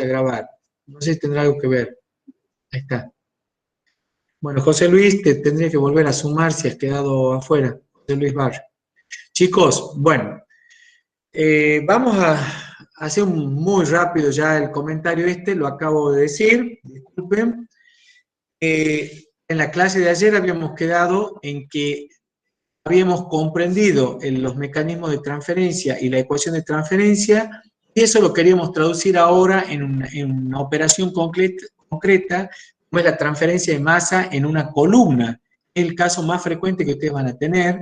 a grabar. No sé si tendrá algo que ver. Ahí está. Bueno, José Luis, te tendría que volver a sumar si has quedado afuera. José Luis Barrio. Chicos, bueno, vamos a hacer muy rápido ya el comentario este, lo acabo de decir, disculpen. En la clase de ayer habíamos quedado en que habíamos comprendido los mecanismos de transferencia y la ecuación de transferencia, y eso lo queríamos traducir ahora en una operación concreta, como es la transferencia de masa en una columna. Es el caso más frecuente que ustedes van a tener,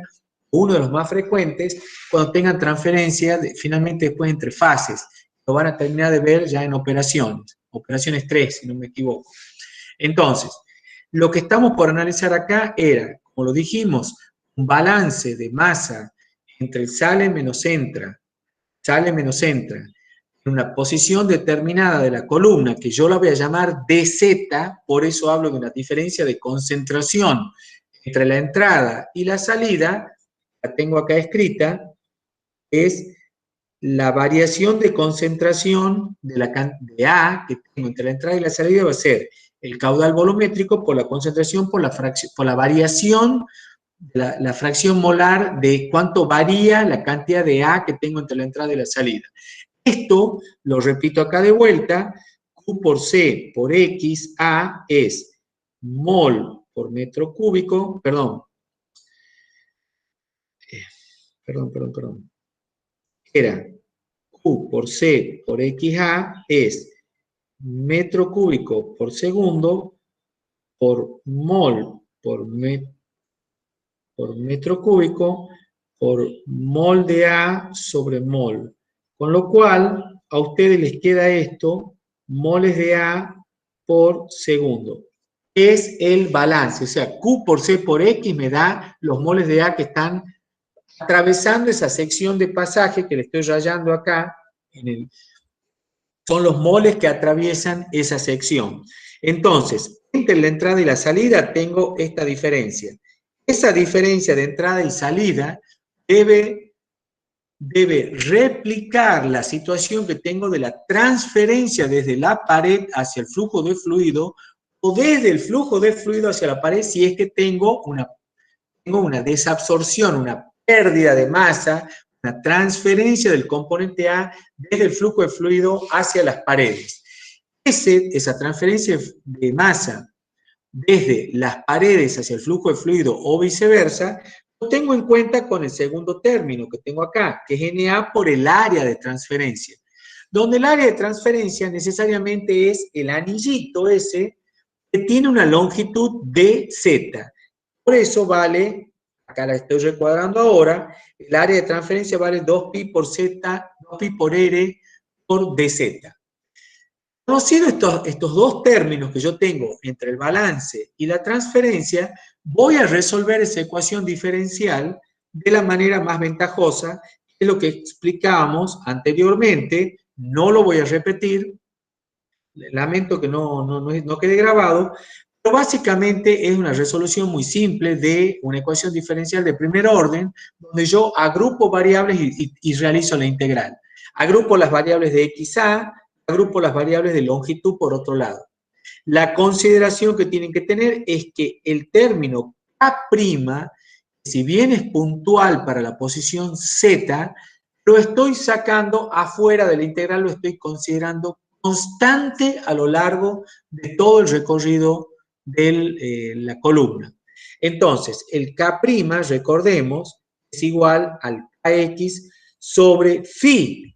uno de los más frecuentes, cuando tengan transferencia, finalmente después entre fases. Lo van a terminar de ver ya en operaciones 3, si no me equivoco. Entonces, lo que estamos por analizar acá era, como lo dijimos, un balance de masa entre el sale menos entra, en una posición determinada de la columna, que yo la voy a llamar dz, por eso hablo de una diferencia de concentración entre la entrada y la salida, la tengo acá escrita, es la variación de concentración de A que tengo entre la entrada y la salida va a ser el caudal volumétrico por la concentración por la variación la fracción molar de cuánto varía la cantidad de A que tengo entre la entrada y la salida. Esto, lo repito acá de vuelta, Q por C por X, A es mol por metro cúbico, perdón, era Q por C por XA es metro cúbico por segundo por mol por metro cúbico por mol de A sobre mol. Con lo cual, a ustedes les queda esto, moles de A por segundo. Es el balance, o sea, Q por C por X me da los moles de A que están atravesando esa sección de pasaje que le estoy rayando acá, son los moles que atraviesan esa sección. Entonces, entre la entrada y la salida tengo esta diferencia. Esa diferencia de entrada y salida debe replicar la situación que tengo de la transferencia desde la pared hacia el flujo de fluido o desde el flujo de fluido hacia la pared si es que tengo una desabsorción, una pérdida de masa, una transferencia del componente A desde el flujo de fluido hacia las paredes. Esa transferencia de masa desde las paredes hacia el flujo de fluido o viceversa, lo tengo en cuenta con el segundo término que tengo acá, que es NA por el área de transferencia, donde el área de transferencia necesariamente es el anillito ese que tiene una longitud dz. Por eso vale, acá la estoy recuadrando ahora, el área de transferencia vale 2pi por z, 2pi por r por dz. Conociendo estos dos términos que yo tengo entre el balance y la transferencia, voy a resolver esa ecuación diferencial de la manera más ventajosa, que es lo que explicábamos anteriormente, no lo voy a repetir, lamento que no quede grabado, pero básicamente es una resolución muy simple de una ecuación diferencial de primer orden, donde yo agrupo variables y realizo la integral. Agrupo las variables de XA, agrupo las variables de longitud por otro lado. La consideración que tienen que tener es que el término K', si bien es puntual para la posición Z, lo estoy sacando afuera de la integral, lo estoy considerando constante a lo largo de todo el recorrido de la columna. Entonces, el K', recordemos, es igual al Kx sobre phi,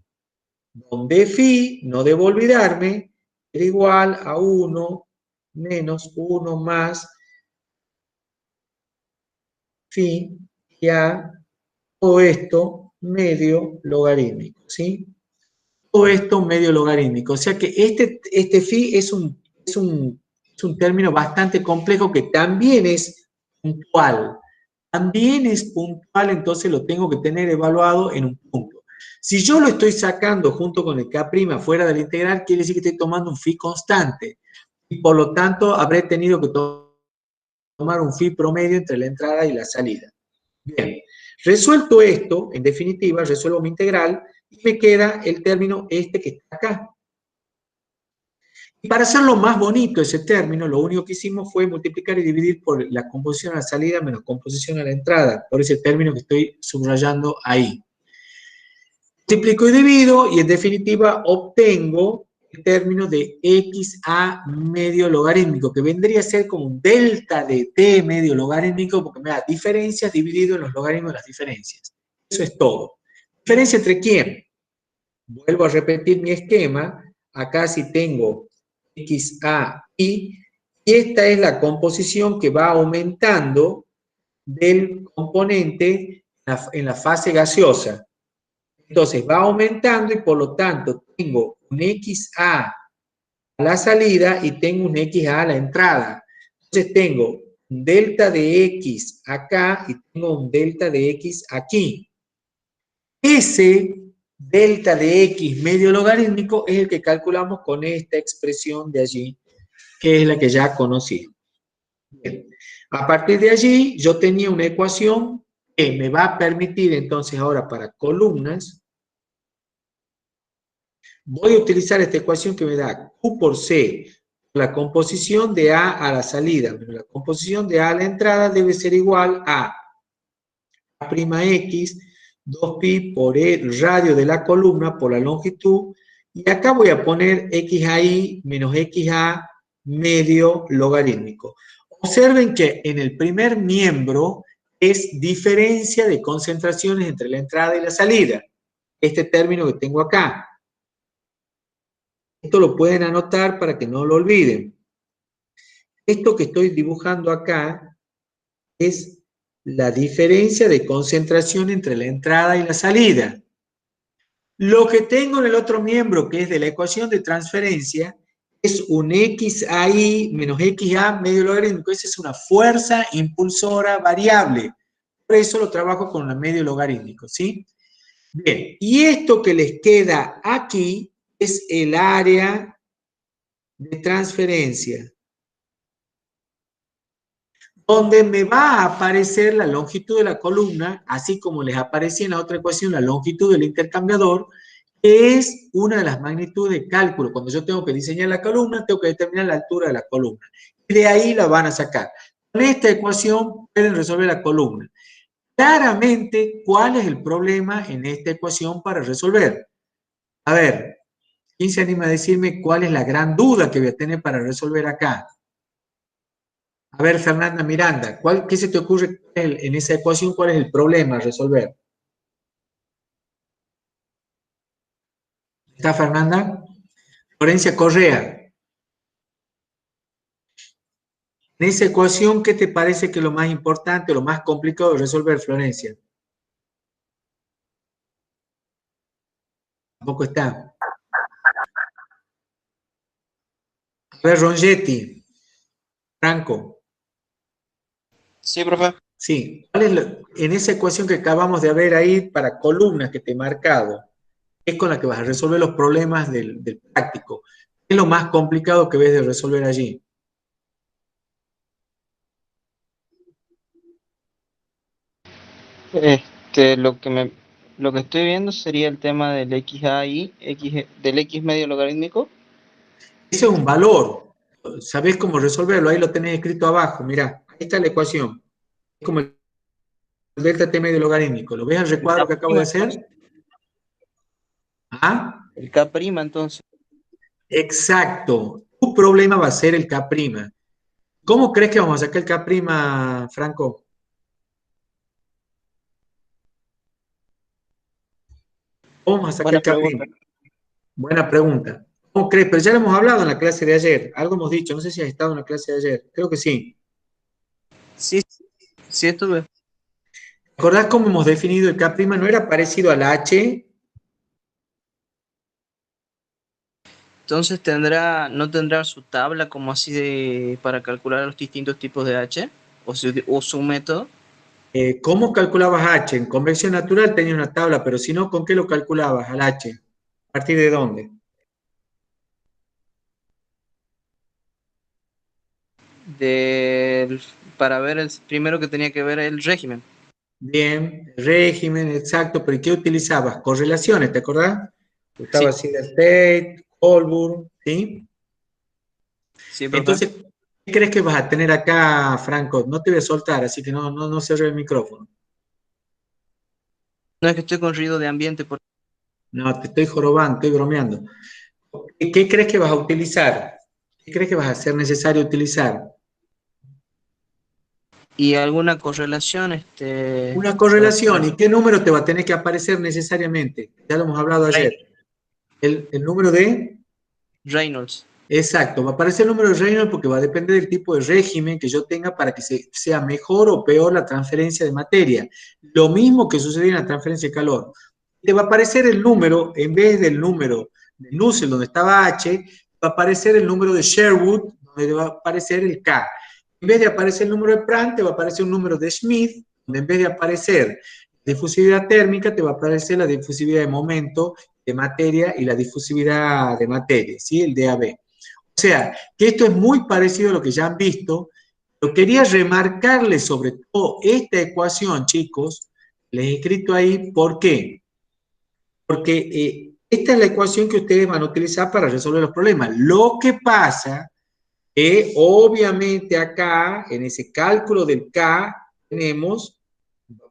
donde phi, no debo olvidarme, era igual a 1 menos 1 más phi y a todo esto medio logarítmico, ¿sí? Todo esto medio logarítmico. O sea que este phi es un término bastante complejo que también es puntual. También es puntual, entonces lo tengo que tener evaluado en un punto. Si yo lo estoy sacando junto con el K' fuera de la integral, quiere decir que estoy tomando un phi constante. Y por lo tanto, habré tenido que tomar un phi promedio entre la entrada y la salida. Bien, resuelto esto, en definitiva, resuelvo mi integral y me queda el término este que está acá. Y para hacerlo más bonito ese término, lo único que hicimos fue multiplicar y dividir por la composición a la salida menos composición a la entrada, por ese término que estoy subrayando ahí. Multiplico y divido y en definitiva obtengo el término de xa medio logarítmico, que vendría a ser como un delta de t medio logarítmico, porque me da diferencias dividido en los logaritmos de las diferencias. Eso es todo. ¿Diferencia entre quién? Vuelvo a repetir mi esquema. Acá sí tengo xa y esta es la composición que va aumentando del componente en la fase gaseosa. Entonces va aumentando y por lo tanto tengo un xa a la salida y tengo un xa a la entrada. Entonces tengo un delta de x acá y tengo un delta de x aquí. Ese delta de x medio logarítmico es el que calculamos con esta expresión de allí, que es la que ya conocí. Bien. A partir de allí yo tenía una ecuación que me va a permitir entonces ahora para columnas. Voy a utilizar esta ecuación que me da Q por C, la composición de A a la salida, la composición de A a la entrada debe ser igual a A'X, 2pi por el radio de la columna por la longitud, y acá voy a poner xi menos xa medio logarítmico. Observen que en el primer miembro es diferencia de concentraciones entre la entrada y la salida, este término que tengo acá. Esto lo pueden anotar para que no lo olviden. Esto que estoy dibujando acá es la diferencia de concentración entre la entrada y la salida. Lo que tengo en el otro miembro, que es de la ecuación de transferencia, es un xi menos xa medio logarítmico. Esa es una fuerza impulsora variable. Por eso lo trabajo con el medio logarítmico, ¿sí? Bien, y esto que les queda aquí es el área de transferencia, donde me va a aparecer la longitud de la columna, así como les aparecía en la otra ecuación la longitud del intercambiador, que es una de las magnitudes de cálculo. Cuando yo tengo que diseñar la columna, tengo que determinar la altura de la columna. Y de ahí la van a sacar. Con esta ecuación pueden resolver la columna. Claramente, ¿cuál es el problema en esta ecuación para resolver? A ver, ¿quién se anima a decirme cuál es la gran duda que voy a tener para resolver acá? A ver, Fernanda Miranda, ¿qué se te ocurre en esa ecuación? ¿Cuál es el problema a resolver? ¿Está Fernanda? Florencia Correa. En esa ecuación, ¿qué te parece que es lo más importante, lo más complicado de resolver, Florencia? Tampoco está. A ver, Rongetti, Franco. Sí, profe. Sí, en esa ecuación que acabamos de ver ahí para columnas que te he marcado, es con la que vas a resolver los problemas del práctico. ¿Qué es lo más complicado que ves de resolver allí? Lo que estoy viendo sería el tema del xi, del x medio logarítmico. Ese es un valor. ¿Sabés cómo resolverlo? Ahí lo tenés escrito abajo. Mirá, ahí está la ecuación. Es como el delta t medio logarítmico. ¿Lo ves al El K recuadro que acabo de entonces. hacer? ¿Ah? El K entonces. Exacto. Tu problema va a ser el K'. ¿Cómo crees que vamos a sacar el K', Franco? ¿Cómo vamos a sacar Buena el K'? pregunta. Buena pregunta. ¿Cómo crees? Pero ya lo hemos hablado en la clase de ayer. Algo hemos dicho. No sé si has estado en la clase de ayer. Creo que sí. Sí, sí estuve. ¿Recordás cómo hemos definido el K'? ¿No era parecido al H? Entonces no tendrá su tabla como así de para calcular los distintos tipos de H o su método. ¿Cómo calculabas H? En convección natural tenía una tabla, pero si no, ¿con qué lo calculabas al H? ¿A partir de dónde? Del, para ver el primero que tenía que ver el régimen. Bien, régimen, exacto, pero ¿y qué utilizabas? Correlaciones, ¿te acordás? Sí, Usaba Sider Tate, Colburn, ¿sí? Sí, profe. Entonces, ¿qué crees que vas a tener acá, Franco? No te voy a soltar, así que no cerré el micrófono. No es que estoy con ruido de ambiente No, te estoy jorobando, estoy bromeando. ¿Qué crees que vas a utilizar? ¿Qué crees que vas a ser necesario utilizar? y alguna correlación, Una para correlación. poder. ¿Y qué número te va a tener que aparecer necesariamente? Ya lo hemos hablado ayer. Reyn- El número de... Reynolds. Exacto, va a aparecer el número de Reynolds porque va a depender del tipo de régimen que yo tenga para que sea mejor o peor la transferencia de materia. Lo mismo que sucede en la transferencia de calor. Te va a aparecer el número, en vez del número de Nusselt, donde estaba H, va a aparecer el número de Sherwood, donde va a aparecer el K. En vez de aparecer el número de Prandtl, te va a aparecer un número de Schmidt, donde en vez de aparecer difusividad térmica, te va a aparecer la difusividad de momento de materia y la difusividad de materia, ¿sí? El DAB. O sea, que esto es muy parecido a lo que ya han visto, pero quería remarcarles sobre todo esta ecuación, chicos, les he escrito ahí, ¿por qué? Porque esta es la ecuación que ustedes van a utilizar para resolver los problemas. Lo que pasa es, obviamente acá, en ese cálculo del K, tenemos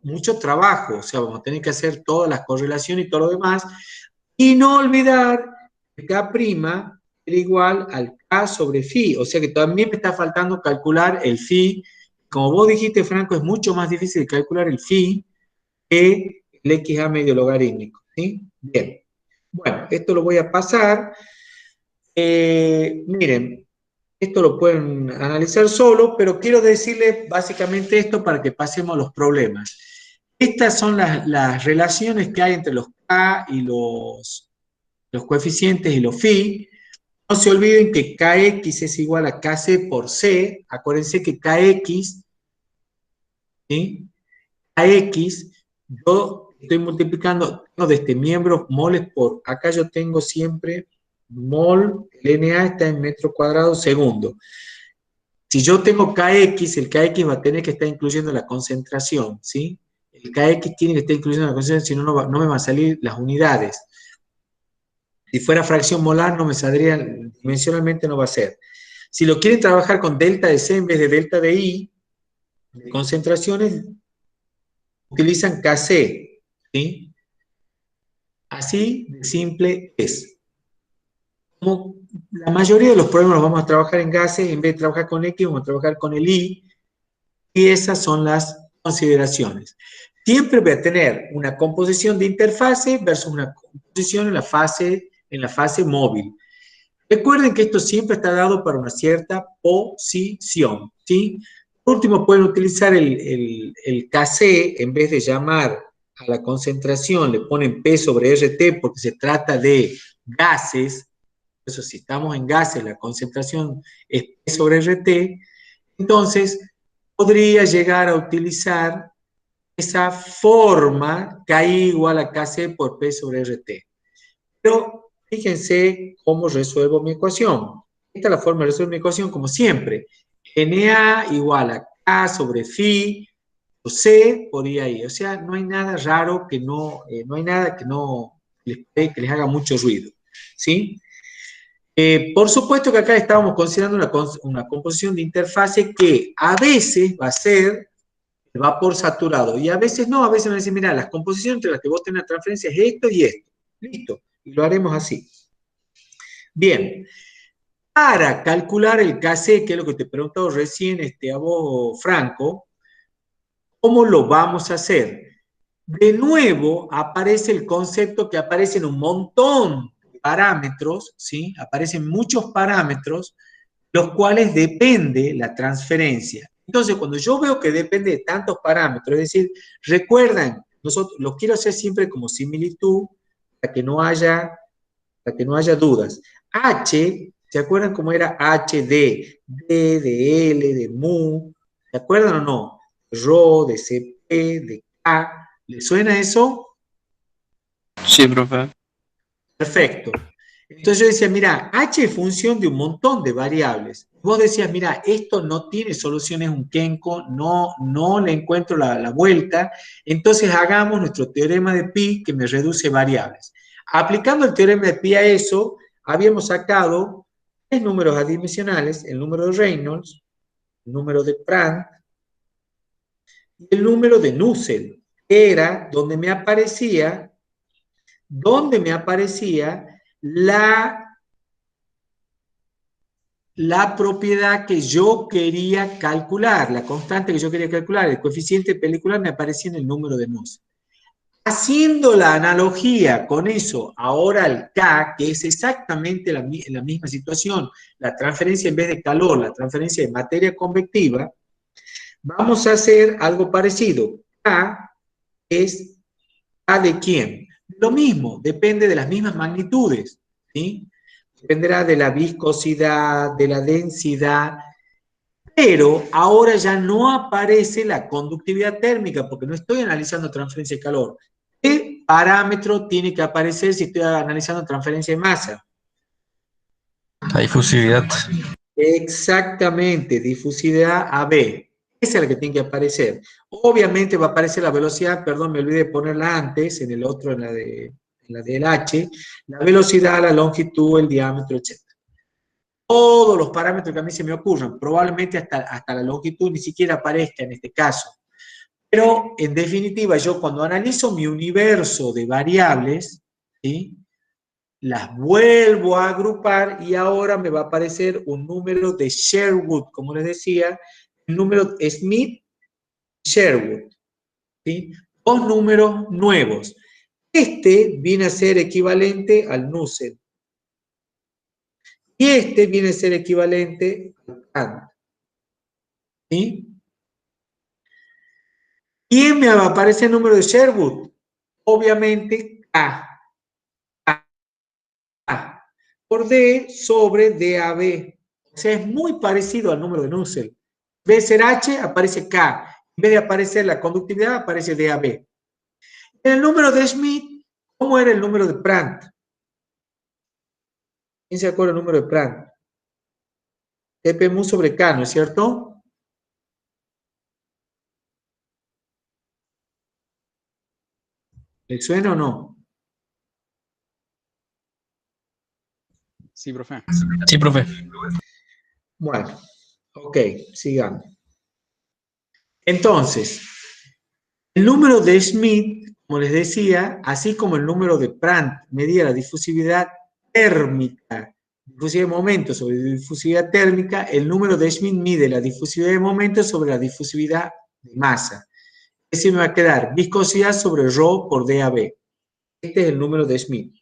mucho trabajo, o sea, vamos a tener que hacer todas las correlaciones y todo lo demás, y no olvidar que K' era igual al K sobre phi, o sea que también me está faltando calcular el phi. Como vos dijiste, Franco, es mucho más difícil calcular el phi que el XA medio logarítmico, ¿sí? Bien. Bueno, esto lo voy a pasar. Miren, esto lo pueden analizar solo, pero quiero decirles básicamente esto para que pasemos a los problemas. Estas son las relaciones que hay entre los K y los coeficientes y los phi. No se olviden que Kx es igual a Kc por C. Acuérdense que Kx, ¿sí? Kx, yo estoy multiplicando de este miembro moles por, acá yo tengo siempre mol, el Na está en metro cuadrado segundo. Si yo tengo Kx, el Kx va a tener que estar incluyendo la concentración, ¿sí? El Kx tiene que estar incluyendo la concentración, si no, no me van a salir las unidades. Si fuera fracción molar, no me saldría, dimensionalmente no va a ser. Si lo quieren trabajar con delta de C en vez de delta de I, de concentraciones, utilizan Kc, ¿sí? Así de simple es. Como la mayoría de los problemas los vamos a trabajar en gases, en vez de trabajar con X, vamos a trabajar con el I, y esas son las consideraciones. Siempre voy a tener una composición de interfase versus una composición en la fase móvil. Recuerden que esto siempre está dado para una cierta posición, ¿sí? Por último, pueden utilizar el Kc, en vez de llamar a la concentración, le ponen P sobre RT porque se trata de gases. Por eso, si estamos en gases, la concentración es P sobre RT. Entonces, podría llegar a utilizar esa forma K igual a Kc por P sobre RT. Pero fíjense cómo resuelvo mi ecuación. Esta es la forma de resolver mi ecuación como siempre. Na igual a K sobre phi, o C por I. O sea, no hay nada raro que no hay nada que les haga mucho ruido. ¿Sí? Por supuesto que acá estábamos considerando una composición de interfase que a veces va a ser el vapor saturado y a veces no, a veces van a decir, mira, las composiciones entre las que vos tenés la transferencia es esto y esto. Listo, y lo haremos así. Bien, para calcular el Kc, que es lo que te he preguntado recién a vos, Franco, ¿cómo lo vamos a hacer? De nuevo aparece el concepto que aparece en un montón de parámetros, ¿sí? Aparecen muchos parámetros, los cuales depende la transferencia. Entonces, cuando yo veo que depende de tantos parámetros, es decir, recuerdan, nosotros los quiero hacer siempre como similitud para que no haya dudas. H, ¿se acuerdan cómo era H de L, de mu? ¿Se acuerdan o no? Rho, de CP, de K. ¿Le suena eso? Sí, profe. Perfecto. Entonces yo decía, mira, H es función de un montón de variables. Vos decías, mira, esto no tiene soluciones un Kenko, no le encuentro la vuelta, entonces hagamos nuestro teorema de pi que me reduce variables. Aplicando el teorema de pi a eso, habíamos sacado tres números adimensionales, el número de Reynolds, el número de Prandtl y el número de Nusselt, que era donde me aparecía la propiedad que yo quería calcular, la constante que yo quería calcular, el coeficiente pelicular me aparecía en el número de Nusselt. Haciendo la analogía con eso, ahora el K, que es exactamente la misma situación, la transferencia en vez de calor, la transferencia de materia convectiva, vamos a hacer algo parecido. K es K de quién. Lo mismo, depende de las mismas magnitudes, ¿sí? Dependerá de la viscosidad, de la densidad, pero ahora ya no aparece la conductividad térmica, porque no estoy analizando transferencia de calor. ¿Qué parámetro tiene que aparecer si estoy analizando transferencia de masa? La difusividad. Exactamente, difusividad AB. Esa es la que tiene que aparecer. Obviamente va a aparecer la velocidad, perdón, me olvidé de ponerla antes, en el otro, en la del H, la velocidad, la longitud, el diámetro, etc. Todos los parámetros que a mí se me ocurran, probablemente hasta la longitud ni siquiera aparezca en este caso. Pero, en definitiva, yo cuando analizo mi universo de variables, ¿sí?, las vuelvo a agrupar y ahora me va a aparecer un número de Sherwood, como les decía, el número Smith-Sherwood, ¿sí? Dos números nuevos. Este viene a ser equivalente al Nusselt. Y este viene a ser equivalente al Kant. ¿Sí? ¿Quién me aparece el número de Sherwood? Obviamente K. Por D sobre DAB. O sea, es muy parecido al número de Nusselt. En vez de ser H, aparece K. En vez de aparecer la conductividad, aparece DAB. En el número de Schmidt, ¿cómo era el número de Prandtl? ¿Quién se acuerda del número de Prandtl? TP mu sobre K, ¿no es cierto? ¿Le suena o no? Sí, profe. Sí, profe. Bueno, ok, sigamos. Entonces, el número de Schmidt, como les decía, así como el número de Prandtl medía la difusividad térmica, difusividad de momento sobre difusividad térmica, el número de Schmidt mide la difusividad de momento sobre la difusividad de masa. Ese me va a quedar viscosidad sobre ρ por DAB. Este es el número de Schmidt.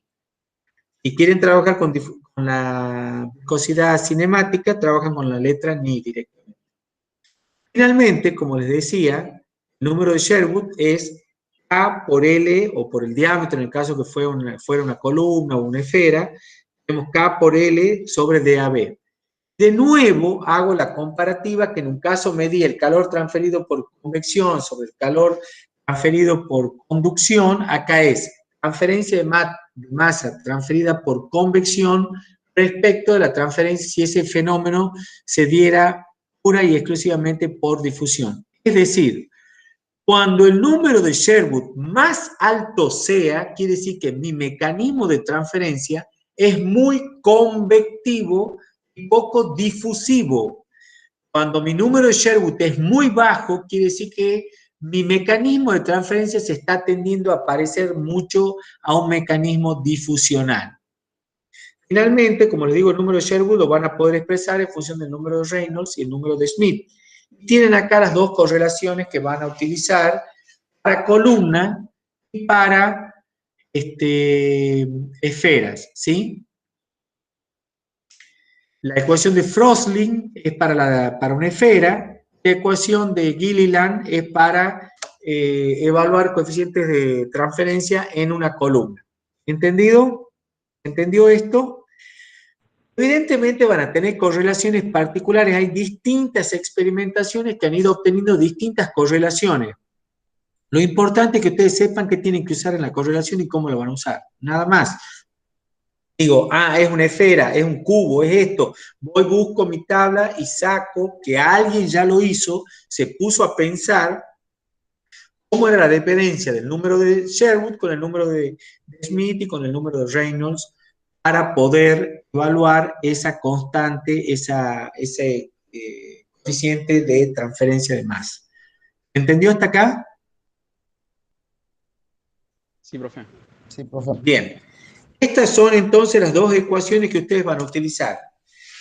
Si quieren trabajar con la viscosidad cinemática, trabajan con la letra ni directamente. Finalmente, como les decía, el número de Sherwood es K por L, o por el diámetro, en el caso que fuera una columna o una esfera, tenemos K por L sobre DAB. De nuevo, hago la comparativa que en un caso medí el calor transferido por convección sobre el calor transferido por conducción. Acá es transferencia de masa transferida por convección respecto de la transferencia si ese fenómeno se diera pura y exclusivamente por difusión. Es decir, cuando el número de Sherwood más alto sea, quiere decir que mi mecanismo de transferencia es muy convectivo y poco difusivo. Cuando mi número de Sherwood es muy bajo, quiere decir que mi mecanismo de transferencia se está tendiendo a parecer mucho a un mecanismo difusional. Finalmente, como les digo, el número de Sherwood lo van a poder expresar en función del número de Reynolds y el número de Smith. Tienen acá las dos correlaciones que van a utilizar para columna y para esferas, ¿sí? La ecuación de Frostling es para una esfera, la ecuación de Gilliland es para evaluar coeficientes de transferencia en una columna. ¿Entendido? ¿Entendió esto? Evidentemente van a tener correlaciones particulares, hay distintas experimentaciones que han ido obteniendo distintas correlaciones. Lo importante es que ustedes sepan qué tienen que usar en la correlación y cómo lo van a usar, nada más. Digo, es una esfera, es un cubo, es esto. Voy, busco mi tabla y saco que alguien ya lo hizo, se puso a pensar cómo era la dependencia del número de Sherwood con el número de Smith y con el número de Reynolds para poder evaluar esa constante, ese coeficiente de transferencia de masa. ¿Entendió hasta acá? Sí, profe. Sí, profe. Bien. Estas son entonces las dos ecuaciones que ustedes van a utilizar.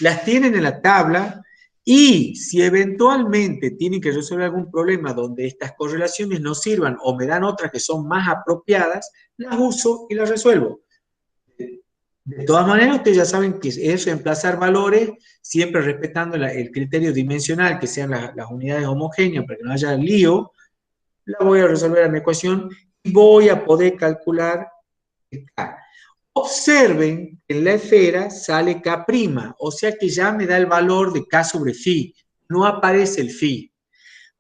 Las tienen en la tabla y si eventualmente tienen que resolver algún problema donde estas correlaciones no sirvan o me dan otras que son más apropiadas, las uso y las resuelvo. De todas maneras, ustedes ya saben que es reemplazar valores, siempre respetando el criterio dimensional, que sean las unidades homogéneas para que no haya lío. La voy a resolver en la ecuación y voy a poder calcular el K. Observen que en la esfera sale K', o sea que ya me da el valor de K sobre phi, no aparece el phi.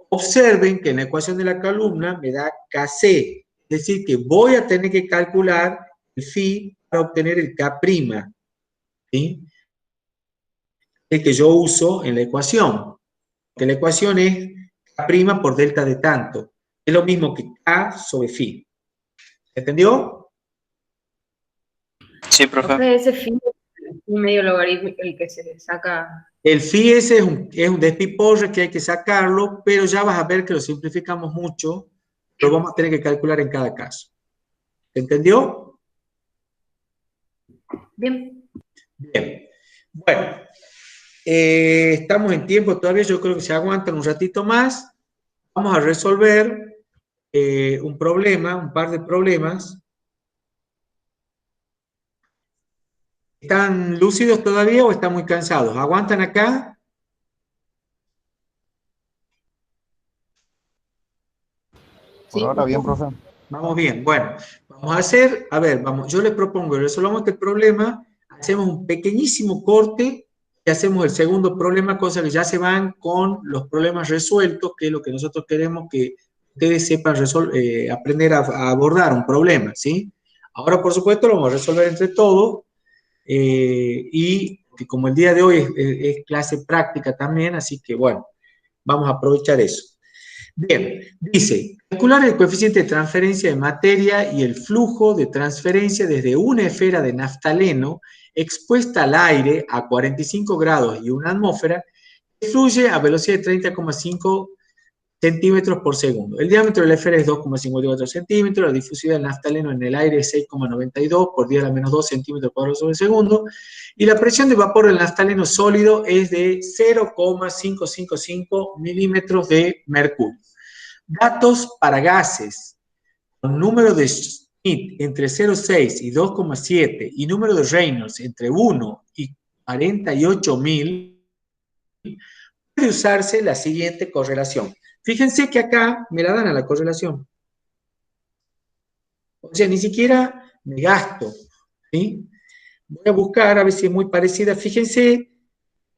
Observen que en la ecuación de la columna me da Kc, es decir, que voy a tener que calcular el phi para obtener el K', ¿sí? El que yo uso en la ecuación, que la ecuación es K' por delta de tanto, es lo mismo que K sobre phi. ¿Entendió? Sí, profe. Profe, ese fin medio logarítmico el que se saca. El phi ese es un despiporre que hay que sacarlo, pero ya vas a ver que lo simplificamos mucho, lo vamos a tener que calcular en cada caso. ¿Entendió? Bien. Bien. Bueno, estamos en tiempo todavía, yo creo que se aguantan un ratito más. Vamos a resolver un problema, un par de problemas. ¿Están lúcidos todavía o están muy cansados? ¿Aguantan acá? Por ahora bien, profe. Vamos bien. Bueno, vamos a hacer, a ver, vamos, yo les propongo, resolvamos este problema, hacemos un pequeñísimo corte y hacemos el segundo problema, cosa que ya se van con los problemas resueltos, que es lo que nosotros queremos que ustedes sepan aprender a abordar un problema, ¿sí? Ahora, por supuesto, lo vamos a resolver entre todos. Y que como el día de hoy es clase práctica también, así que bueno, vamos a aprovechar eso. Bien, dice, calcular el coeficiente de transferencia de materia y el flujo de transferencia desde una esfera de naftaleno expuesta al aire a 45 grados y una atmósfera que fluye a velocidad de 30,5 centímetros por segundo. El diámetro de la esfera es 2,54 centímetros, la difusividad del naftaleno en el aire es 6,92 por 10 a la menos 2 centímetros cuadrados sobre segundo, y la presión de vapor del naftaleno sólido es de 0,555 milímetros de mercurio. Datos para gases con número de Schmidt entre 0,6 y 2,7 y número de Reynolds entre 1 y 48.000, puede usarse la siguiente correlación. Fíjense que acá me la dan a la correlación. O sea, ni siquiera me gasto, ¿sí? Voy a buscar a ver si es muy parecida. Fíjense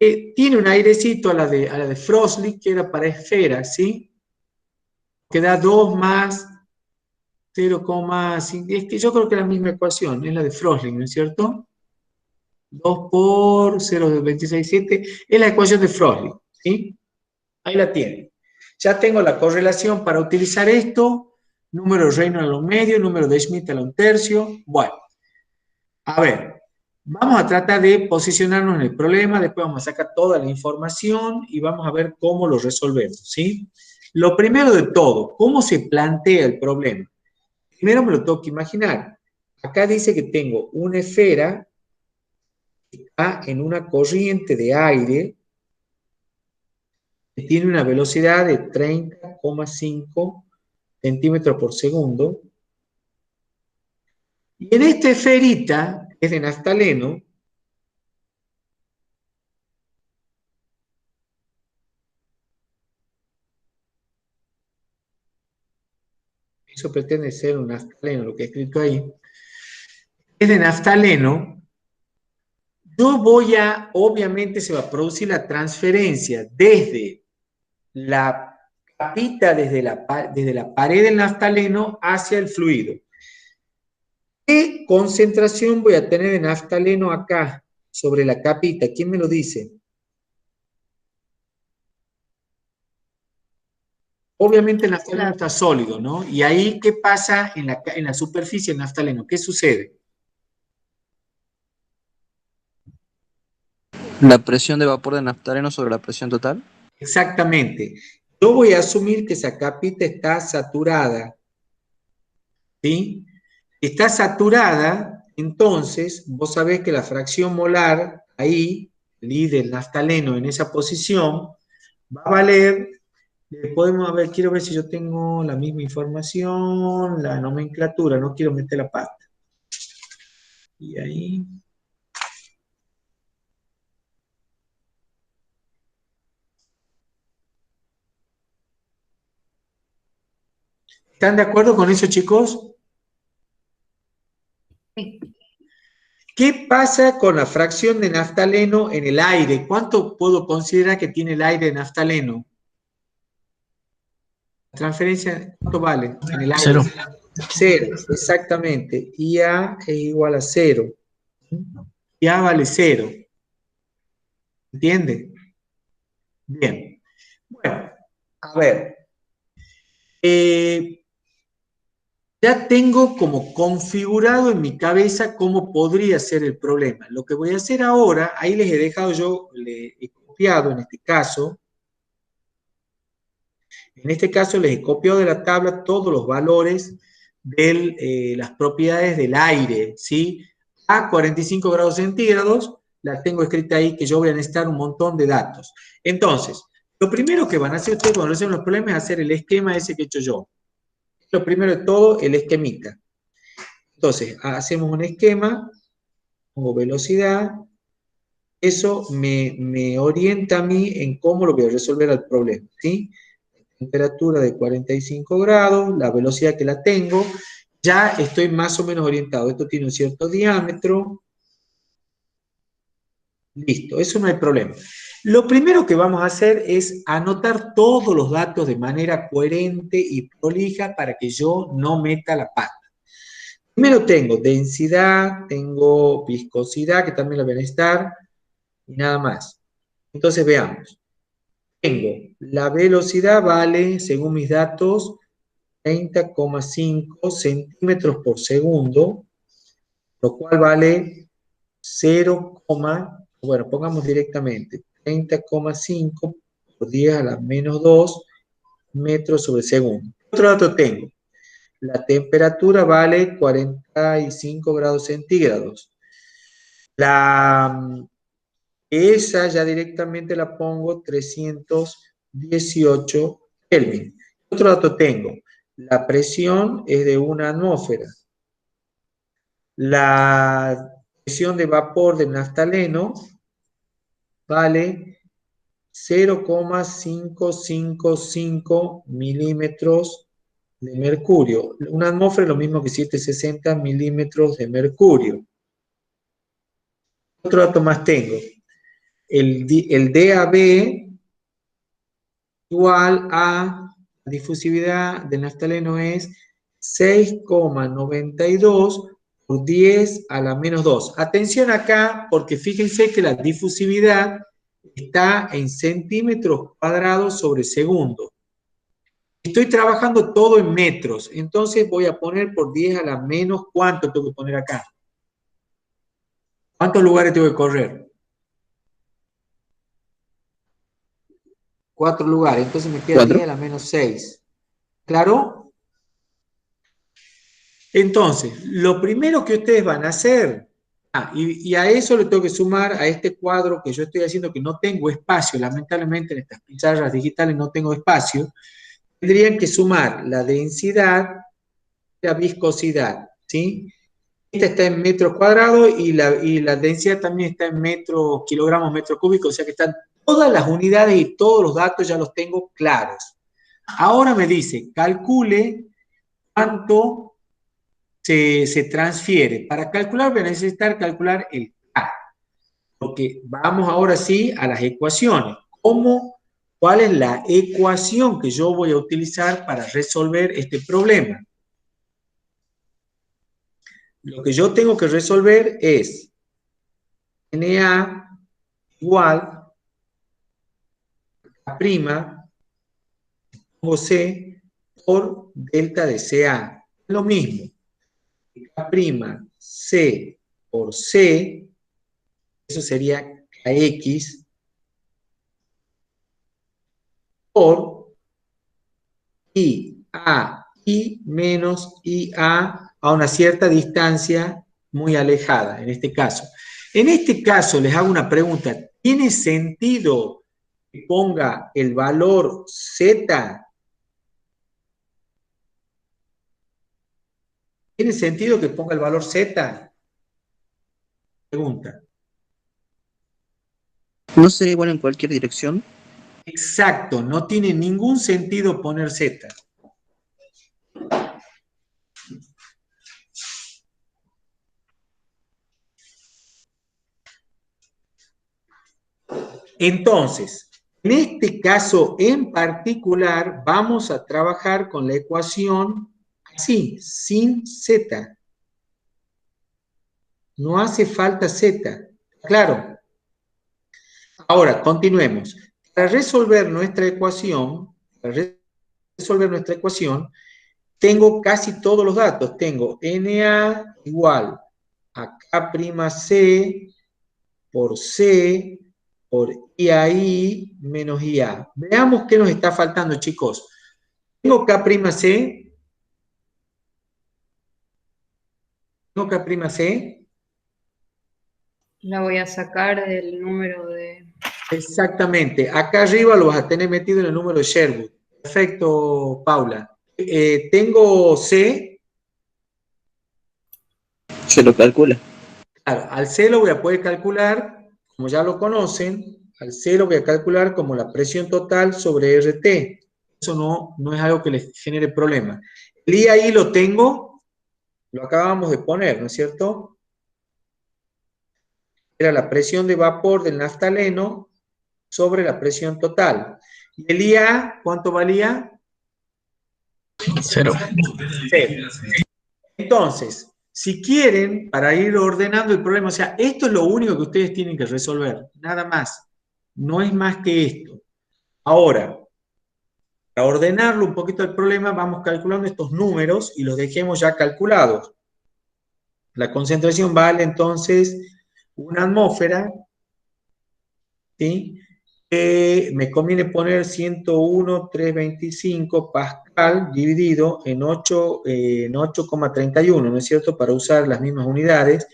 que tiene un airecito a la de Frostly, que era para esferas, ¿sí? Que da 2 más 0,5. Es que yo creo que es la misma ecuación, es la de Frostly, ¿no es cierto? 2 por 0,267 es la ecuación de Frostly, ¿sí? Ahí la tienen. Ya tengo la correlación para utilizar esto, número de Reynolds a lo medio, número de Schmidt a lo tercio. Bueno, a ver, vamos a tratar de posicionarnos en el problema, después vamos a sacar toda la información y vamos a ver cómo lo resolvemos, ¿sí? Lo primero de todo, ¿cómo se plantea el problema? Primero me lo tengo que imaginar. Acá dice que tengo una esfera que está en una corriente de aire que tiene una velocidad de 30,5 centímetros por segundo. Y en esta esferita, que es de naftaleno, eso pretende ser un naftaleno, lo que he escrito ahí, es de naftaleno, yo voy a, obviamente se va a producir la transferencia desde la capita, desde la pared del naftaleno hacia el fluido. ¿Qué concentración voy a tener de naftaleno acá, sobre la capita? ¿Quién me lo dice? Obviamente el naftaleno está sólido, ¿no? Y ahí, ¿qué pasa en la superficie del naftaleno? ¿Qué sucede? La presión de vapor de naftaleno sobre la presión total. Exactamente. Yo voy a asumir que esa capita está saturada, ¿sí? Está saturada, entonces vos sabés que la fracción molar ahí, el I del naftaleno en esa posición, va a valer, podemos ver, quiero ver si yo tengo la misma información, la nomenclatura, no quiero meter la pata. Y ahí... ¿Están de acuerdo con eso, chicos? Sí. ¿Qué pasa con la fracción de naftaleno en el aire? ¿Cuánto puedo considerar que tiene el aire de naftaleno? La transferencia, ¿cuánto vale en el aire? Cero. Cero, exactamente. IA es igual a cero. IA vale cero. ¿Entiende? Bien. Bueno, a ver. Ya tengo como configurado en mi cabeza cómo podría ser el problema. Lo que voy a hacer ahora, ahí les he dejado yo, les he copiado en este caso les he copiado de la tabla todos los valores de las propiedades del aire, ¿sí? A 45 grados centígrados, la tengo escrita ahí que yo voy a necesitar un montón de datos. Entonces, lo primero que van a hacer ustedes cuando resuelven los problemas es hacer el esquema ese que he hecho yo. Lo primero de todo, el esquemita. Entonces, hacemos un esquema, pongo velocidad, eso me orienta a mí en cómo lo voy a resolver el problema, ¿sí? Temperatura de 45 grados, la velocidad que la tengo, ya estoy más o menos orientado. Esto tiene un cierto diámetro. Listo, eso no hay problema. Lo primero que vamos a hacer es anotar todos los datos de manera coherente y prolija para que yo no meta la pata. Primero tengo densidad, tengo viscosidad, que también la van a estar, y nada más. Entonces veamos. Tengo la velocidad vale, según mis datos, 30,5 centímetros por segundo, lo cual vale 0, bueno, pongamos directamente 30,5 por 10 a la menos 2 metros sobre segundo. Otro dato tengo. La temperatura vale 45 grados centígrados. Esa ya directamente la pongo 318 Kelvin. Otro dato tengo. La presión es de 1 atmósfera. La presión de vapor del naftaleno vale 0,555 milímetros de mercurio. Una atmósfera es lo mismo que 760 milímetros de mercurio. Otro dato más tengo. El DAB igual a la difusividad del naftaleno es 6,92 por 10 a la menos 2. Atención acá, porque fíjense que la difusividad está en centímetros cuadrados sobre segundo. Estoy trabajando todo en metros, entonces voy a poner por 10 a la menos, ¿cuánto tengo que poner acá? ¿Cuántos lugares tengo que correr? 4 lugares, entonces me queda 10 a la menos 6. ¿Claro? Entonces, lo primero que ustedes van a hacer, y a eso le tengo que sumar a este cuadro que yo estoy haciendo que no tengo espacio, lamentablemente en estas pizarras digitales no tengo espacio, tendrían que sumar la densidad y la viscosidad, ¿sí? Esta está en metros cuadrados y la densidad también está en metros, kilogramos, metros cúbicos, o sea que están todas las unidades y todos los datos ya los tengo claros. Ahora me dice, calcule cuánto se transfiere. Para calcular voy a necesitar calcular el K, porque vamos ahora sí a las ecuaciones. ¿Cuál es la ecuación que yo voy a utilizar para resolver este problema? Lo que yo tengo que resolver es NA igual a prima o C por delta de CA. Lo mismo. K' C por C, eso sería a X por I menos IA a una cierta distancia muy alejada, en este caso. En este caso, les hago una pregunta. ¿Tiene sentido que ponga el valor Z? ¿Tiene sentido que ponga el valor Z? Pregunta. ¿No sería igual en cualquier dirección? Exacto, no tiene ningún sentido poner Z. Entonces, en este caso en particular, vamos a trabajar con la ecuación así, sin Z. No hace falta Z. Claro. Ahora, continuemos. Para resolver nuestra ecuación, tengo casi todos los datos. Tengo NA igual a K'C por C por IAI menos IA. Veamos qué nos está faltando, chicos. Tengo K'C. Tengo K'C. La voy a sacar del número de... Exactamente. Acá arriba lo vas a tener metido en el número de Sherwood. Perfecto, Paula. Tengo C. Se lo calcula. Claro, al C lo voy a poder calcular, como ya lo conocen, al C lo voy a calcular como la presión total sobre RT. Eso no es algo que les genere problema. El I ahí lo tengo, lo acabamos de poner, ¿no es cierto? Era la presión de vapor del naftaleno sobre la presión total. ¿Y el IA cuánto valía? 0. Cero. Entonces, si quieren, para ir ordenando el problema, o sea, esto es lo único que ustedes tienen que resolver, nada más. No es más que esto. Ahora, para ordenarlo un poquito el problema, vamos calculando estos números y los dejemos ya calculados. La concentración vale entonces una atmósfera, ¿sí? Me conviene poner 101,325 Pascal dividido en 8,31, ¿no es cierto? Para usar las mismas unidades.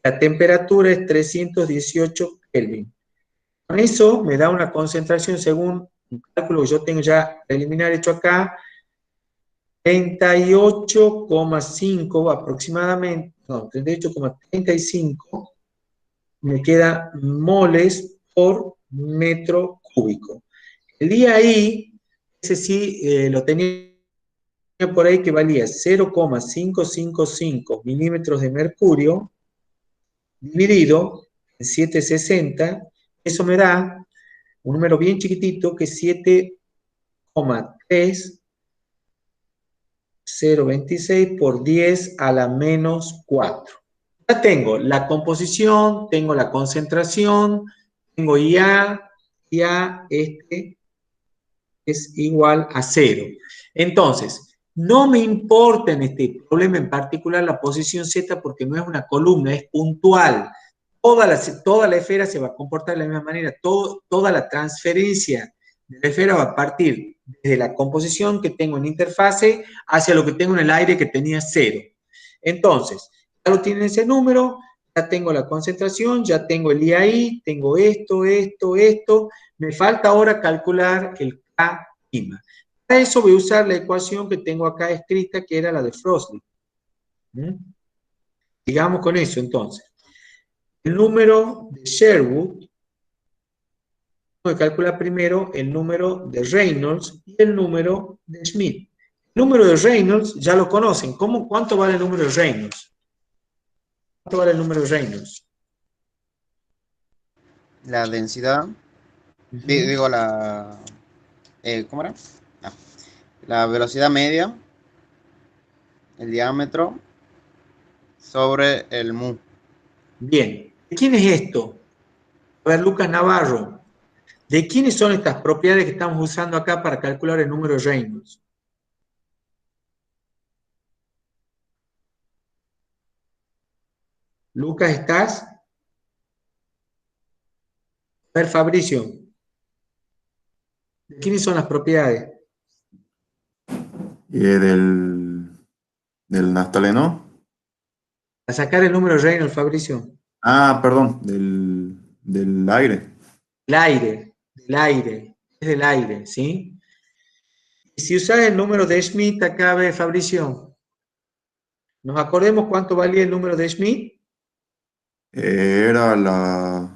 La temperatura es 318 Kelvin. Con eso me da una concentración, según un cálculo que yo tengo ya preliminar hecho acá, 38,5 aproximadamente, no, 38,35 me queda moles por metro cúbico. El IAI, ese sí lo tenía por ahí que valía 0,555 milímetros de mercurio dividido en 760, eso me da un número bien chiquitito que es 7,3026 por 10 a la menos 4. Ya tengo la composición, tengo la concentración, tengo IA este es igual a 0. Entonces, no me importa en este problema en particular la posición Z porque no es una columna, es puntual. Toda la esfera se va a comportar de la misma manera, toda la transferencia de la esfera va a partir desde la composición que tengo en interfase hacia lo que tengo en el aire que tenía 0. Entonces, ya lo tienen ese número, ya tengo la concentración, ya tengo el IAI, tengo esto, me falta ahora calcular el K prima. Para eso voy a usar la ecuación que tengo acá escrita, que era la de Frostly. Digamos con eso, entonces. El número de Sherwood, voy a calcular primero el número de Reynolds y el número de Schmidt. El número de Reynolds ya lo conocen. ¿Cuánto vale el número de Reynolds? ¿Cuánto vale el número de Reynolds? La densidad, digo la, ¿cómo era? Ah, la velocidad media, el diámetro sobre el mu. Bien. ¿De quién es esto? A ver, Lucas Navarro. ¿De quiénes son estas propiedades que estamos usando acá para calcular el número de Reynolds? Lucas, ¿estás? A ver, Fabricio, ¿de quiénes son las propiedades? Del naftaleno. A sacar el número de Reynolds, Fabricio. Ah, perdón, del aire. Del aire, es del aire, ¿sí? Y si usas el número de Schmidt acá, ve, Fabricio, ¿nos acordemos cuánto valía el número de Schmidt? Era la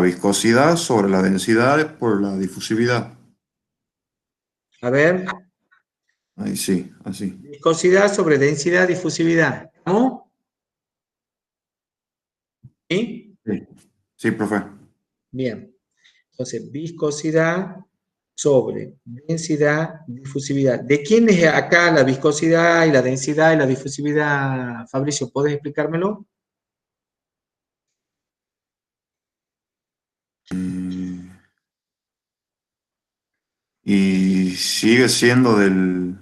viscosidad sobre la densidad por la difusividad. A ver, Ahí sí, así. viscosidad sobre densidad, difusividad. ¿No? ¿Sí? Sí, sí, profe. Bien. Entonces, viscosidad sobre densidad, difusividad. ¿De quién es acá la viscosidad y la densidad y la difusividad, Fabricio? ¿Puedes explicármelo? Y sigue siendo del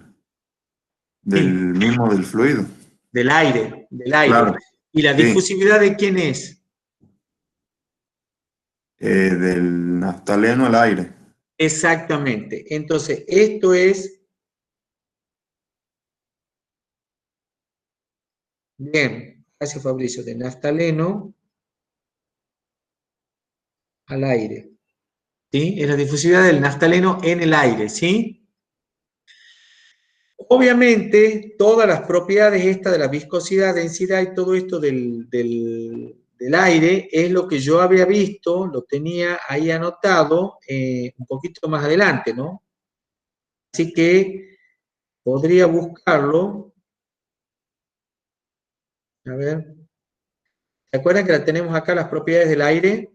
mismo del fluido. Del aire, del aire. Claro. ¿Y la Sí. difusividad de quién es? Del naftaleno al aire. Exactamente. Entonces, esto es... Bien, gracias Fabricio, de naftaleno al aire. ¿Sí? Es la difusividad del naftaleno en el aire, ¿sí? Obviamente, todas las propiedades estas de la viscosidad, densidad y todo esto del aire es lo que yo había visto, lo tenía ahí anotado un poquito más adelante, ¿no? Así que podría buscarlo. A ver. ¿Se acuerdan que la tenemos acá las propiedades del aire?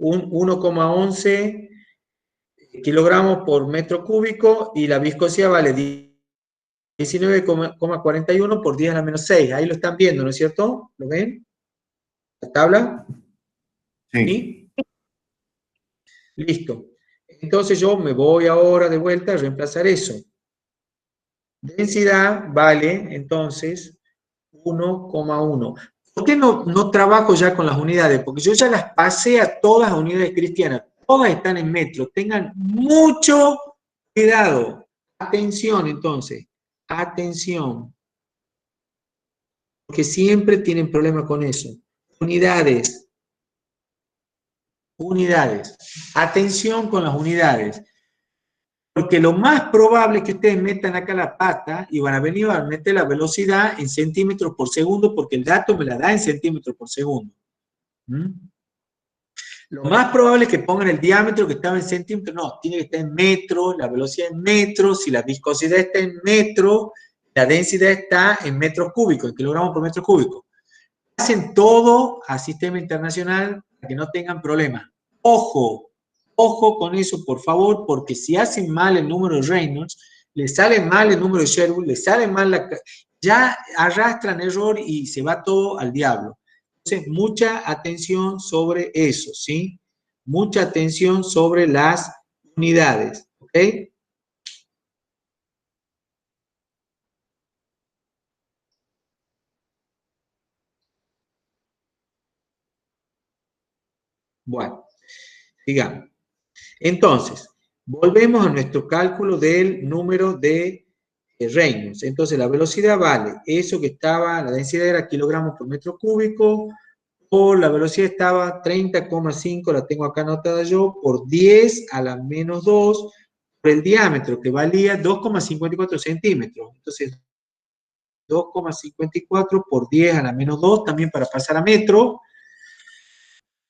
1,11 kilogramos por metro cúbico y la viscosidad vale 19,41 por 10 a la menos 6. Ahí lo están viendo, ¿no es cierto? ¿Lo ven? ¿La tabla? Sí. ¿Sí? Listo. Entonces yo me voy ahora de vuelta a reemplazar eso. Densidad vale, entonces, 1,1. ¿Por qué no trabajo ya con las unidades? Porque yo ya las pasé a todas las unidades cristianas. Todas están en metro. Tengan mucho cuidado. Atención, entonces. Atención. Porque siempre tienen problemas con eso. Unidades. Unidades. Atención con las unidades. Porque lo más probable es que ustedes metan acá la pata y van a venir a meter la velocidad en centímetros por segundo porque el dato me la da en centímetros por segundo. ¿Mm? Lo más probable es que pongan el diámetro que estaba en centímetros. No, tiene que estar en metros, la velocidad en metros, si la viscosidad está en metros, la densidad está en metros cúbicos, en kilogramos por metro cúbico. Hacen todo a sistema internacional para que no tengan problemas. Ojo, ojo con eso, por favor, porque si hacen mal el número de Reynolds, les sale mal el número de Sherwood, les sale mal ya arrastran error y se va todo al diablo. Entonces, mucha atención sobre eso, ¿sí? Mucha atención sobre las unidades, ¿ok? Bueno, sigamos. Entonces, volvemos a nuestro cálculo del número de Reynolds. Entonces, la velocidad vale eso que estaba, la densidad era kilogramos por metro cúbico, por la velocidad estaba 30,5, la tengo acá anotada yo, por 10 a la menos 2, por el diámetro que valía 2,54 centímetros. Entonces, 2,54 por 10 a la menos 2, también para pasar a metro,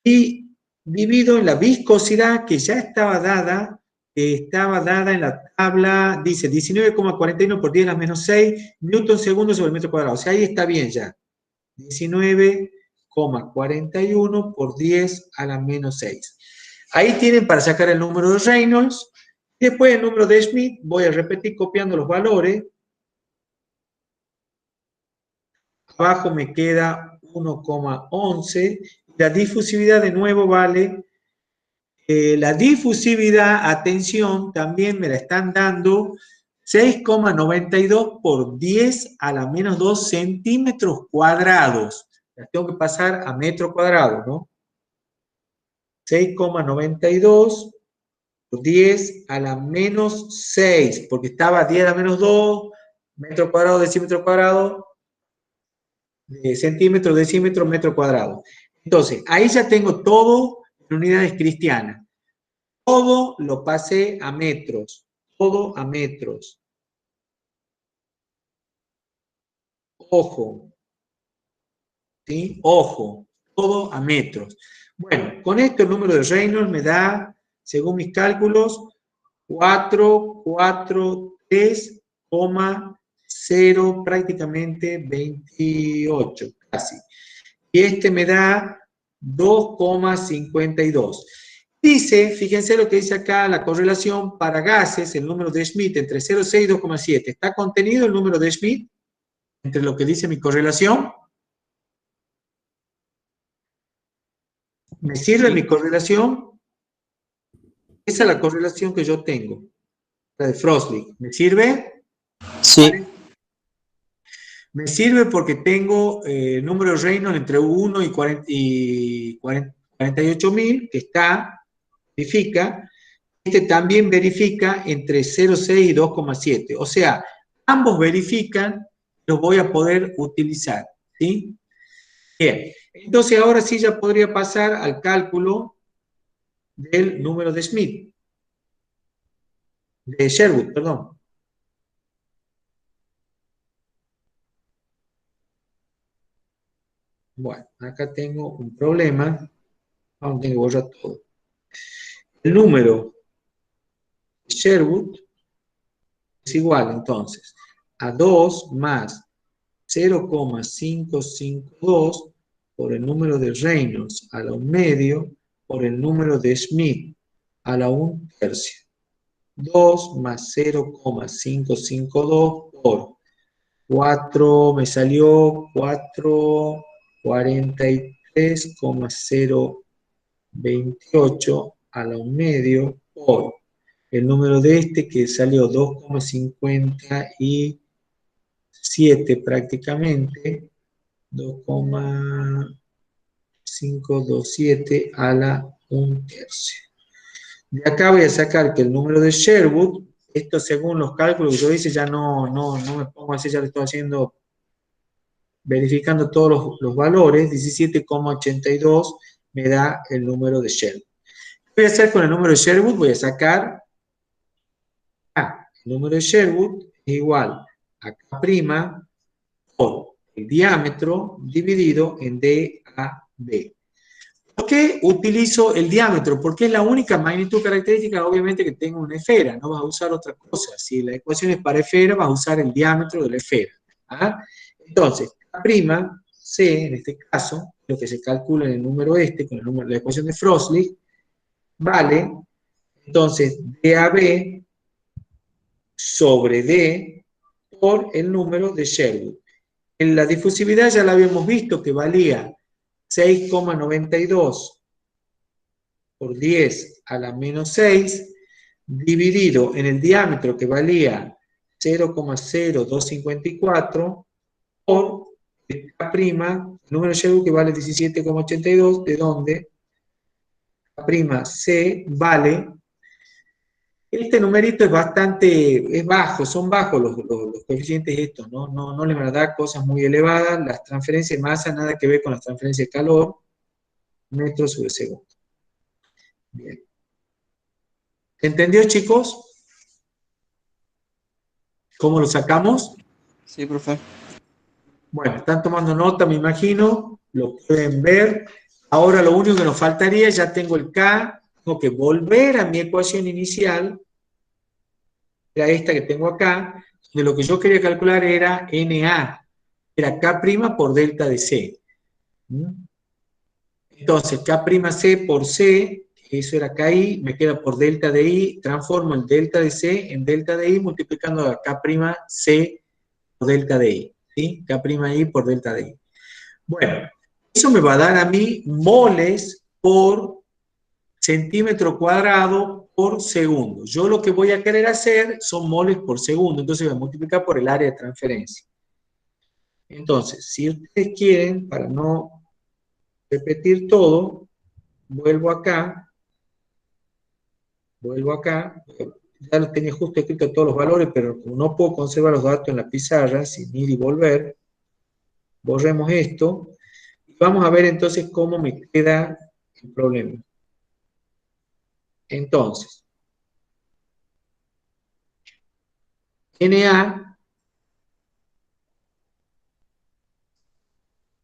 y divido en la viscosidad que ya estaba dada en la tabla, dice 19,41 por 10 a la menos 6 newton segundo sobre el metro cuadrado. O sea, ahí está bien ya. 19,41 por 10 a la menos 6. Ahí tienen para sacar el número de Reynolds. Después el número de Schmidt, voy a repetir copiando los valores. Abajo me queda 1,11. La difusividad de nuevo vale, la difusividad, atención, también me la están dando 6,92 por 10 a la menos 2 centímetros cuadrados. Las tengo que pasar a metro cuadrado, ¿no? 6,92 por 10 a la menos 6, porque estaba 10 a la menos 2, metro cuadrado, decímetro cuadrado, centímetro, decímetro, metro cuadrado. Entonces, ahí ya tengo todo en unidades cristianas. Todo lo pasé a metros. Todo a metros. Ojo. ¿Sí? Ojo. Todo a metros. Bueno, con esto el número de Reynolds me da, según mis cálculos, 443,0 prácticamente 28, casi. Y este me da 2,52. Dice, fíjense lo que dice acá, la correlación para gases, el número de Schmidt entre 0,6 y 2,7. ¿Está contenido el número de Schmidt entre lo que dice mi correlación? ¿Me sirve mi correlación? Esa es la correlación que yo tengo, la de Frostlich. ¿Me sirve? Sí. ¿Vale? Me sirve porque tengo el número de Reynolds entre 1 y 48.000, que está, verifica. Este también verifica entre 0,6 y 2,7. O sea, ambos verifican, los voy a poder utilizar. ¿Sí? Bien. Entonces ahora sí ya podría pasar al cálculo del número de Schmidt. De Sherwood, perdón. Bueno, acá tengo un problema. Vamos a tener que borrar todo. El número de Sherwood es igual, entonces, a 2 más 0,552 por el número de Reynolds a la 1/2 por el número de Schmidt a la 1/3. 2 más 0,552 por 4, me salió 443,028 a la 1/2 por el número de este que salió 2,57 prácticamente, 2,527 a la 1/3. De acá voy a sacar que el número de Sherwood, esto según los cálculos que yo hice, ya no me pongo así, ya lo estoy haciendo, verificando todos los valores, 17,82 me da el número de Sherwood. ¿Qué voy a hacer con el número de Sherwood? Voy a sacar, el número de Sherwood es igual a K' por el diámetro dividido en DAB. ¿Por qué utilizo el diámetro? Porque es la única magnitud característica, obviamente, que tengo una esfera. No vas a usar otra cosa. Si la ecuación es para esfera, vas a usar el diámetro de la esfera. ¿Ah? Entonces, K'(C), en este caso, lo que se calcula en el número este, con el número de la ecuación de Frostlich, vale, entonces, DAB sobre D por el número de Sherwood. En la difusividad ya la habíamos visto que valía 6,92 por 10 a la menos 6, dividido en el diámetro que valía 0,0254 por el K', el número de Sherwood que vale 17,82, de donde K'(C) vale, este numerito es bastante, es bajo, son bajos los coeficientes estos, no les van a dar cosas muy elevadas, las transferencias de masa nada que ver con las transferencias de calor, metros sobre segundo. Bien. ¿Entendió, chicos? ¿Cómo lo sacamos? Sí, profe. Bueno, están tomando nota, me imagino, lo pueden ver. Ahora lo único que nos faltaría, ya tengo el K, tengo que volver a mi ecuación inicial, era esta que tengo acá, de lo que yo quería calcular era NA, era K' por delta de C. Entonces, K'C por C, eso era KI, me queda por delta de I, transformo el delta de C en delta de I multiplicando a K'C por delta de I, ¿sí? K'I por delta de I. Bueno, eso me va a dar a mí moles por centímetro cuadrado por segundo. Yo lo que voy a querer hacer son moles por segundo, entonces voy a multiplicar por el área de transferencia. Entonces, si ustedes quieren, para no repetir todo, vuelvo acá, ya lo tenía justo escrito todos los valores, pero como no puedo conservar los datos en la pizarra, sin ir y volver, borremos esto, y vamos a ver entonces cómo me queda el problema. Entonces, NA,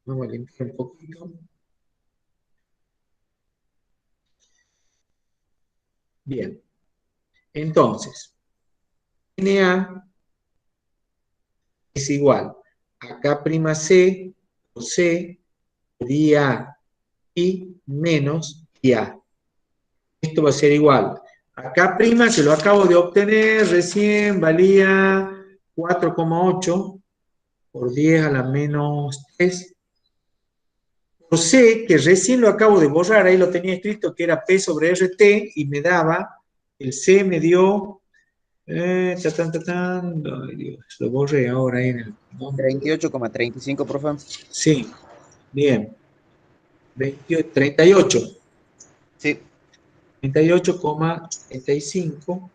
vamos a limpiar un poquito. Bien, entonces, NA es igual a K'(C) por C por IA y menos IA. Esto va a ser igual a K', que lo acabo de obtener recién, valía 4,8 por 10 a la menos 3. Por C, que recién lo acabo de borrar, ahí lo tenía escrito que era P sobre RT, y me daba, el C me dio, ay Dios, lo borré ahora ahí en el... 38,35, profe. Sí, bien. 38. Sí. 38,35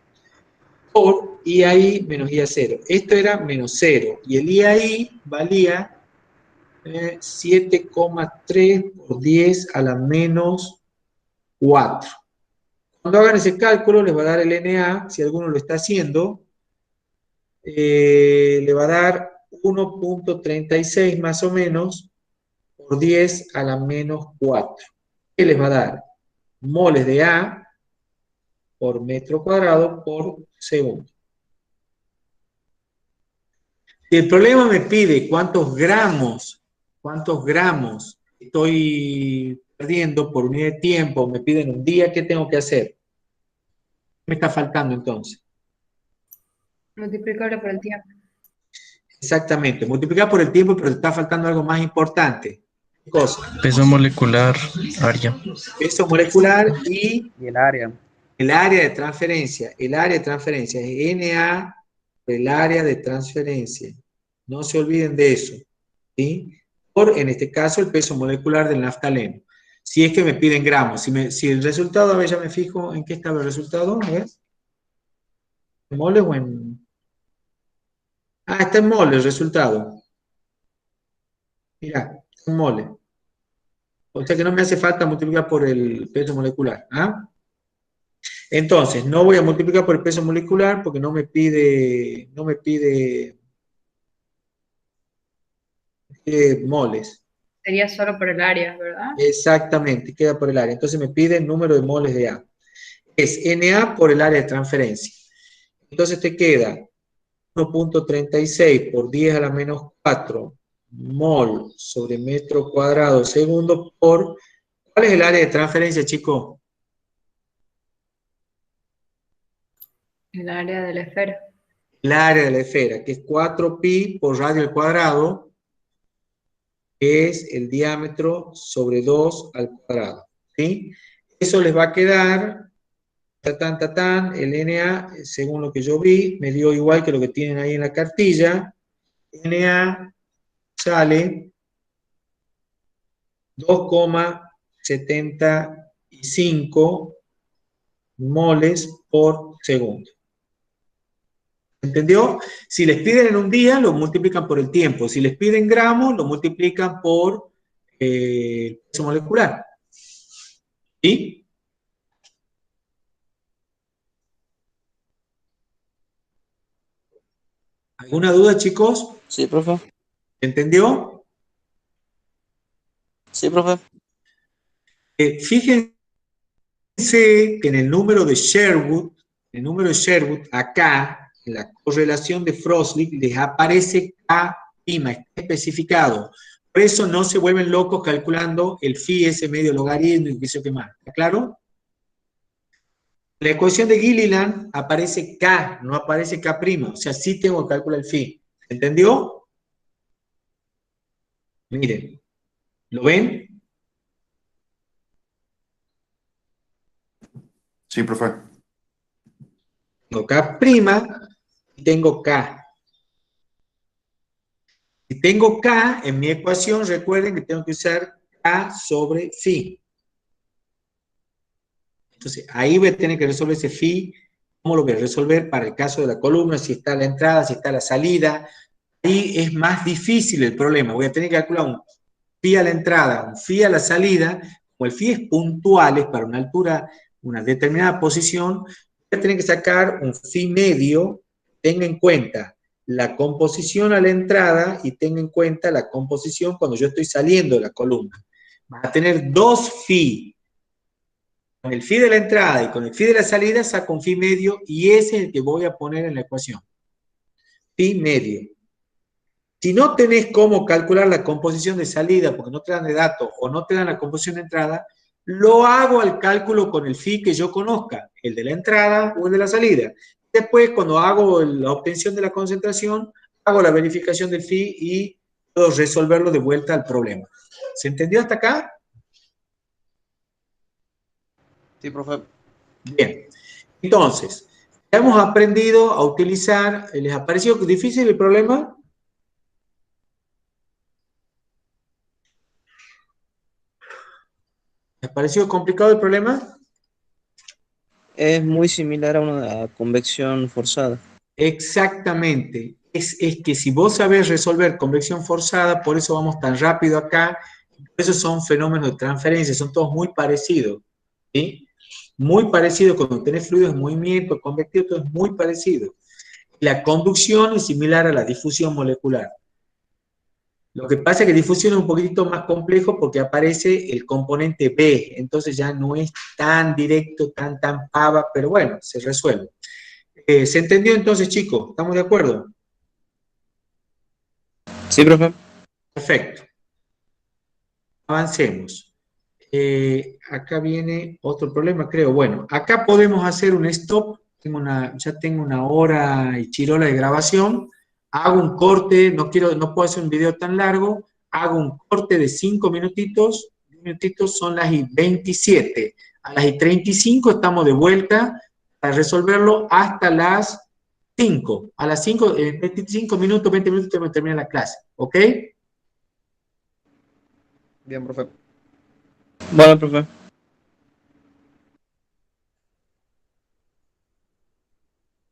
por IAI menos IA0. Esto era menos 0. Y el IAI valía 7,3 por 10 a la menos 4. Cuando hagan ese cálculo, les va a dar el NA, si alguno lo está haciendo, le va a dar 1,36 más o menos por 10 a la menos 4. ¿Qué les va a dar? Moles de A por metro cuadrado por segundo. Si el problema me pide cuántos gramos estoy perdiendo por unidad de tiempo, me piden un día, ¿qué tengo que hacer? ¿Qué me está faltando entonces? Multiplicarlo por el tiempo. Exactamente, multiplicar por el tiempo, pero está faltando algo más importante. ¿Qué cosa? Peso molecular, área. Peso molecular y Y el área. el área de transferencia. El área de transferencia es NA por el área de transferencia. No se olviden de eso. ¿Sí? Por, en este caso, el peso molecular del naftaleno. Si es que me piden gramos. Si el resultado, a ver, ya me fijo en qué estaba el resultado. A ver. ¿En moles o en...? Ah, está en moles el resultado. Mira, está en moles. O sea que no me hace falta multiplicar por el peso molecular. ¿Ah? Entonces, no voy a multiplicar por el peso molecular porque no me pide moles. Sería solo por el área, ¿verdad? Exactamente, queda por el área. Entonces me pide el número de moles de A. Es NA por el área de transferencia. Entonces te queda 1,36 por 10 a la menos 4 mol sobre metro cuadrado segundo por... ¿Cuál es el área de transferencia, chicos? El área de la esfera. El área de la esfera, que es 4pi por radio al cuadrado, que es el diámetro sobre 2 al cuadrado. ¿Sí? Eso les va a quedar, el NA, según lo que yo vi, me dio igual que lo que tienen ahí en la cartilla. NA sale 2,75 moles por segundo. ¿Entendió? Si les piden en un día, lo multiplican por el tiempo. Si les piden gramos, lo multiplican por el peso molecular. ¿Sí? ¿Alguna duda, chicos? Sí, profe. ¿Entendió? Sí, profe. Fíjense que en el número de Sherwood, acá, en la correlación de Frostlich, les aparece K', está especificado. Por eso no se vuelven locos calculando el phi, ese medio logaritmo y qué sé yo qué más. ¿Está claro? En la ecuación de Gilliland aparece K, no aparece K'. O sea, sí tengo que calcular el phi. ¿Entendió? Miren. ¿Lo ven? Sí, profe. Tengo K' y tengo K. Si tengo K en mi ecuación, recuerden que tengo que usar K sobre phi. Entonces, ahí voy a tener que resolver ese phi. ¿Cómo lo voy a resolver para el caso de la columna? Si está la entrada, si está la salida. Ahí es más difícil el problema. Voy a tener que calcular un phi a la entrada, un phi a la salida. Como el phi es puntual, es para una altura, una determinada posición, voy a tener que sacar un phi medio. Tenga en cuenta la composición a la entrada y tenga en cuenta la composición cuando yo estoy saliendo de la columna. Va a tener dos phi. Con el phi de la entrada y con el phi de la salida saco un phi medio y ese es el que voy a poner en la ecuación. Phi medio. Si no tenés cómo calcular la composición de salida porque no te dan de datos o no te dan la composición de entrada, lo hago al cálculo con el phi que yo conozca, el de la entrada o el de la salida. Después, cuando hago la obtención de la concentración, hago la verificación del phi y puedo resolverlo de vuelta al problema. ¿Se entendió hasta acá? Sí, profe. Bien. Entonces, ya hemos aprendido a utilizar, ¿les ha parecido difícil el problema? ¿Les ha parecido complicado el problema? Es muy similar a una convección forzada. Exactamente. Es que si vos sabés resolver convección forzada, por eso vamos tan rápido acá, por eso son fenómenos de transferencia, son todos muy parecidos. ¿Sí? Muy parecidos, cuando tenés fluidos en movimiento, convectivo, todo es muy parecido. La conducción es similar a la difusión molecular. Lo que pasa es que difusión es un poquitito más complejo porque aparece el componente B, entonces ya no es tan directo, tan pava, pero bueno, se resuelve. ¿Se entendió entonces, chicos? ¿Estamos de acuerdo? Sí, profe. Perfecto. Avancemos. Acá viene otro problema, creo. Bueno, acá podemos hacer un stop. Ya tengo una hora y chirola de grabación. Hago un corte, no puedo hacer un video tan largo. Hago un corte de 5 minutitos. 10 minutitos son las y 27. A las y 35 estamos de vuelta para resolverlo hasta las 5. A las 5, 25 minutos, 20 minutos tengo que terminar la clase. ¿Ok? Bien, profe. Bueno, profe.